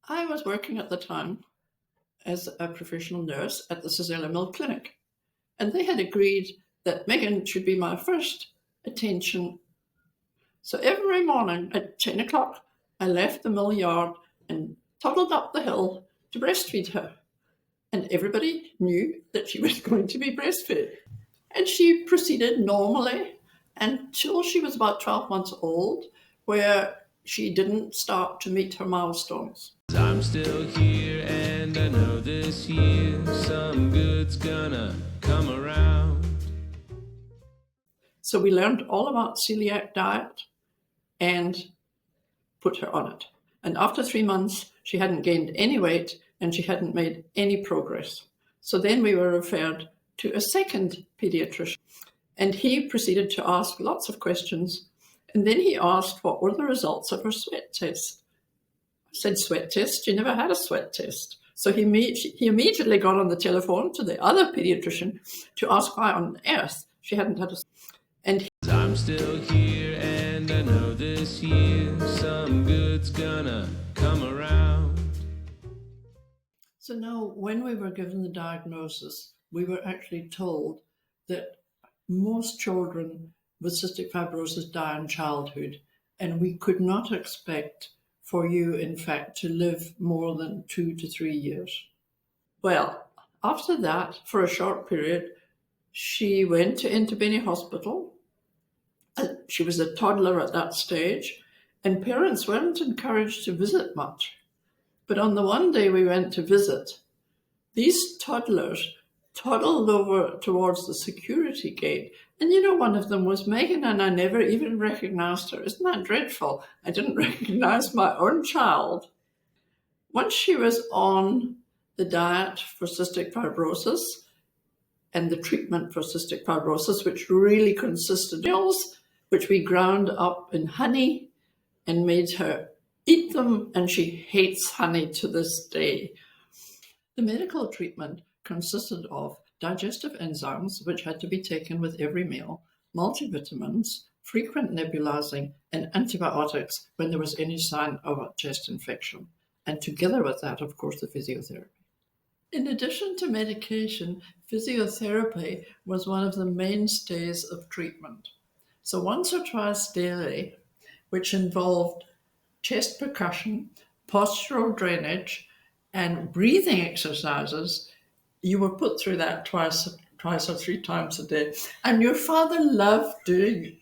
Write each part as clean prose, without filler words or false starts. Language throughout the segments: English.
I was working at the time as a professional nurse at the Cystic Mill Clinic, and they had agreed that Megan should be my first attention. So every morning at 10 o'clock, I left the mill yard and toddled up the hill to breastfeed her. And everybody knew that she was going to be breastfed. And she proceeded normally until she was about 12 months old, where she didn't start to meet her milestones. I'm still here and I know this year some good's gonna come around. So we learned all about celiac diet and put her on it. And after 3 months, she hadn't gained any weight and she hadn't made any progress. So then we were referred to a second pediatrician, and he proceeded to ask lots of questions. And then he asked what were the results of her sweat test. I said, sweat test? You never had a sweat test. So he immediately got on the telephone to the other pediatrician to ask why on earth she hadn't had a sweat test. And I'm still here and I know this year some good's gonna come around. So now when we were given the diagnosis, we were actually told that most children with cystic fibrosis die in childhood, and we could not expect for you, in fact, to live more than 2 to 3 years. Well, after that, for a short period, she went to Interbeny Hospital. She was a toddler at that stage, and parents weren't encouraged to visit much. But on the one day we went to visit, these toddlers toddled over towards the security gate. And one of them was Megan, and I never even recognized her. Isn't that dreadful? I didn't recognize my own child. Once she was on the diet for cystic fibrosis and the treatment for cystic fibrosis, which really consisted of pills, which we ground up in honey and made her eat them, and she hates honey to this day. The medical treatment consisted of digestive enzymes, which had to be taken with every meal, multivitamins, frequent nebulizing, and antibiotics when there was any sign of a chest infection. And together with that, of course, the physiotherapy. In addition to medication, physiotherapy was one of the mainstays of treatment. So once or twice daily, which involved chest percussion, postural drainage, and breathing exercises, you were put through that twice or 3 times a day. And your father loved doing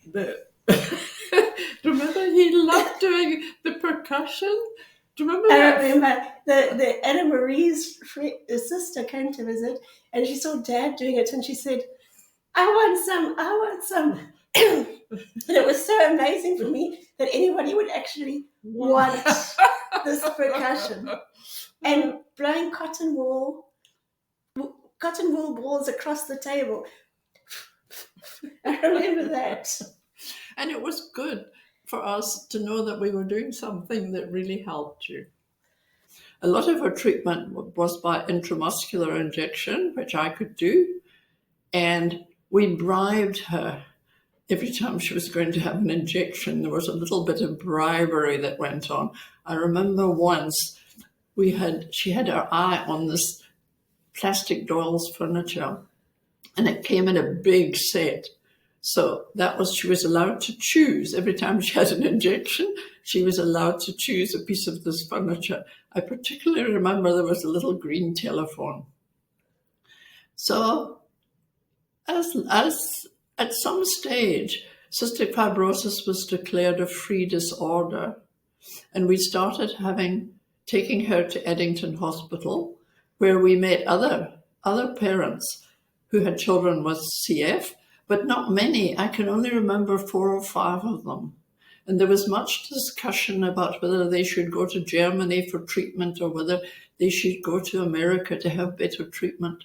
remember, he loved doing the percussion? Do you remember that? I remember the Anna Marie's sister came to visit, and she saw Dad doing it, and she said, I want some. And it was so amazing for me that anybody would actually want this percussion. And blowing cotton wool balls across the table. I remember that. And it was good for us to know that we were doing something that really helped you. A lot of her treatment was by intramuscular injection, which I could do, and we bribed her. Every time she was going to have an injection, there was a little bit of bribery that went on. I remember once she had her eye on this plastic Doyle's furniture, and it came in a big set. So she was allowed to choose. Every time she had an injection, she was allowed to choose a piece of this furniture. I particularly remember there was a little green telephone. So as at some stage, cystic fibrosis was declared a free disorder, and we started taking her to Eddington Hospital, where we met other parents who had children with CF, but not many. I can only remember 4 or 5 of them. And there was much discussion about whether they should go to Germany for treatment or whether they should go to America to have better treatment.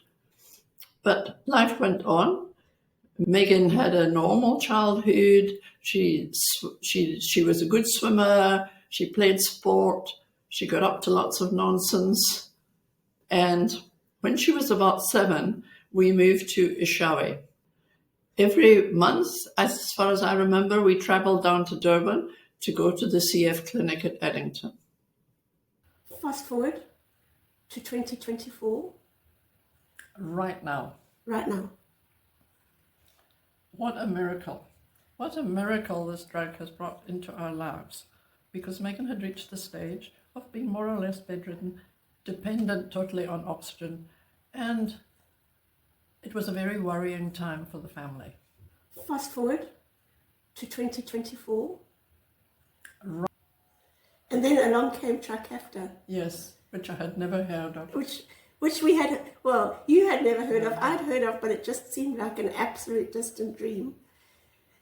But life went on. Megan had a normal childhood. She was a good swimmer. She played sport. She got up to lots of nonsense. And when she was about 7, we moved to Ishawi. Every month, as far as I remember, we traveled down to Durban to go to the CF clinic at Eddington. Fast forward to 2024, Right now. right now. What a miracle. What a miracle this drug has brought into our lives, because Megan had reached the stage of being more or less bedridden, dependent totally on oxygen, and it was a very worrying time for the family. Fast forward to 2024. And then along came Trikafta, Yes, which I had never heard of. which we had, well, you had never heard of, I'd heard of, but it just seemed like an absolute distant dream.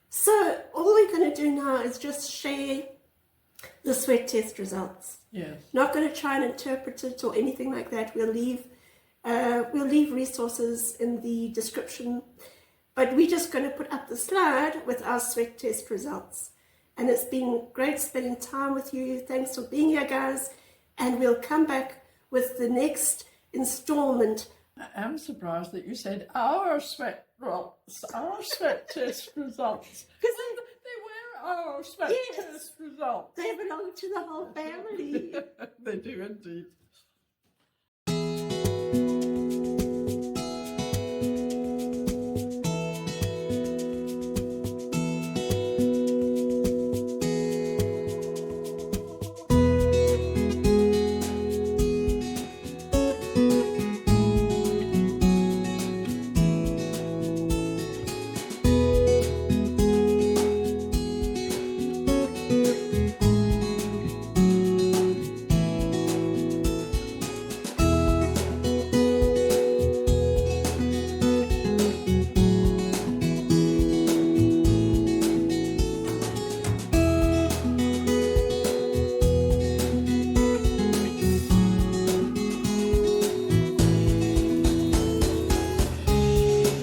So all we're going to do now is just share the sweat test results. Yes. Not going to try and interpret it or anything like that. We'll leave resources in the description, but we're just going to put up the slide with our sweat test results. And it's been great spending time with you. Thanks for being here, guys. And we'll come back with the next installment. I am surprised that you said our sweat test results. Because They were our sweat Yes. test results. they belong to the whole family. They do indeed.